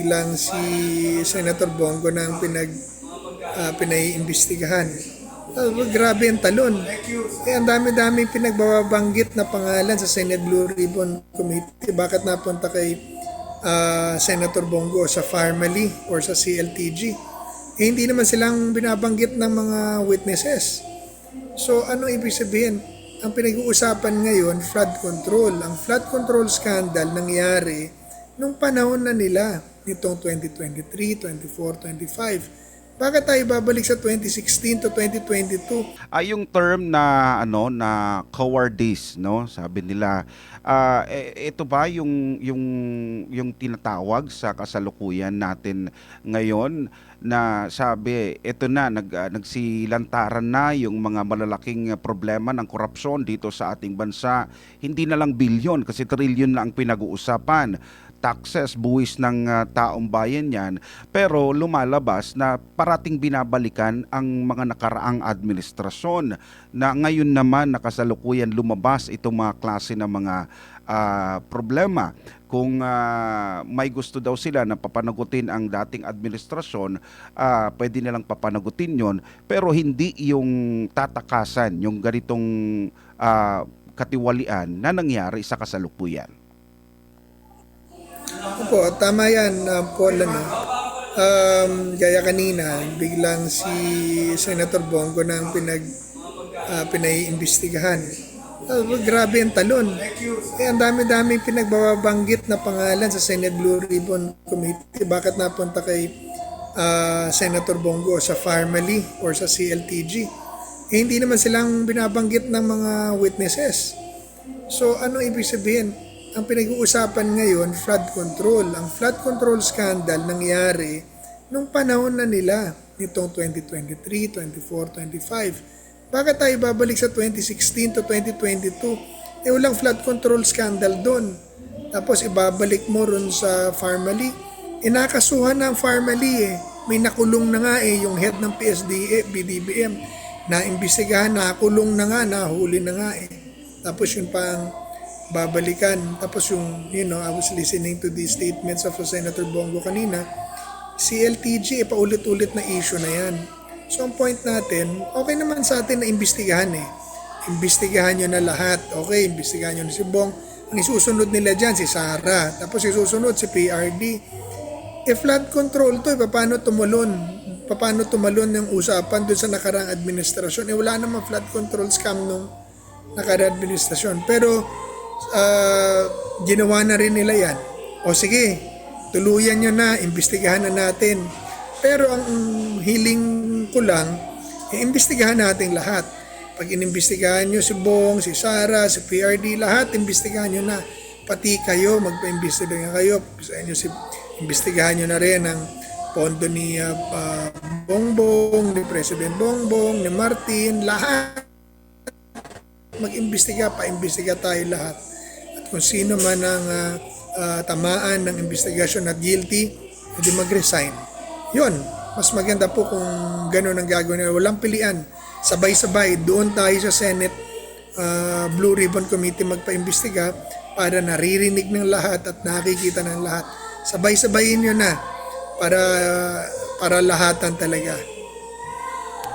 lang si Senator Bongo na ang pinaiimbestigahan. Grabe ang talon. Ang dami-dami pinagbabanggit na pangalan sa Senate Blue Ribbon Committee. Bakit napunta kay Senator Bongo sa Farmally or sa CLTG? Hindi naman silang binabanggit ng mga witnesses. So ano ibig sabihin? Ang pinag-uusapan ngayon, flood control. Ang flood control scandal nangyari nung panahon na nila nitong 2023, 24, 25. Bakit tayo babalik sa 2016 to 2022? Yung term na na cowardice, no? Sabi nila, ito ba yung tinatawag sa kasalukuyan natin ngayon na sabi ito na nagsilantaran na yung mga malalaking problema ng korupsyon dito sa ating bansa. Hindi na lang bilyon kasi trilyon na ang pinag-uusapan. Taxes, buwis ng taong bayan yan, pero lumalabas na parating binabalikan ang mga nakaraang administrasyon na ngayon naman nakasalukuyan lumabas itong mga klase ng mga problema. Kung may gusto daw sila na papanagutin ang dating administrasyon, pwede nilang papanagutin yon, pero hindi yung tatakasan, yung ganitong katiwalian na nangyari sa kasalukuyan. Opo, tama yan, Paul. Gaya kanina, biglang si Senator Bongo na ang pinaiimbestigahan. Grabe ang talon. Ang dami-dami pinagbabanggit na pangalan sa Senate Blue Ribbon Committee. Bakit napunta kay Senator Bongo sa Farmally or sa CLTG? Hindi naman silang binabanggit ng mga witnesses. So ano ibig sabihin? Ang pinag-uusapan ngayon, flood control. Ang flood control scandal nangyari nung panahon na nila nitong 2023, 24, 25. Bakit tayo babalik sa 2016 to 2022? Walang flood control scandal doon. Tapos ibabalik mo ron sa Farmally. Nakasuhan ng Farmally May nakulong na nga yung head ng PSDA, BDBM. Naimbestigahan, nakulong na nga, nahuli na nga Tapos yun pang babalikan. Tapos yung, I was listening to the statements of Senator Bongo kanina, CLTG, paulit-ulit na issue na yan. So ang point natin, okay naman sa atin na imbestigahan Imbestigahan nyo na lahat. Okay, imbestigahan nyo na si Bong. Ang isusunod nila dyan, si Sara. Tapos isusunod si PRD. Flood control to, paano tumalon? Paano tumalon yung usapan doon sa nakaraang administrasyon? Wala namang flood control scam nung nakaraang administrasyon. Pero ginawa na rin nila yan. O sige, tuluyan nyo na, imbestigahan na natin. Pero ang hiling ko lang, imbestigahan natin lahat. Pag inimbestigahan nyo si Bong, si Sara, si PRD, lahat imbestigahan nyo na. Pati kayo, magpa-imbestigahan kayo. Imbestigahan nyo na rin ang pondo ni Bongbong, ni President Bongbong, ni Martin, lahat. Mag-imbestiga, pa-imbestiga tayo lahat. At kung sino man ang tamaan ng investigasyon at guilty, hindi mag-resign. Yun, mas maganda po kung gano'n ang gagawin nila. Walang pilian. Sabay-sabay, doon tayo sa Senate Blue Ribbon Committee magpa-imbestiga para naririnig ng lahat at nakikita ng lahat. Sabay-sabayin nyo na para lahatan talaga.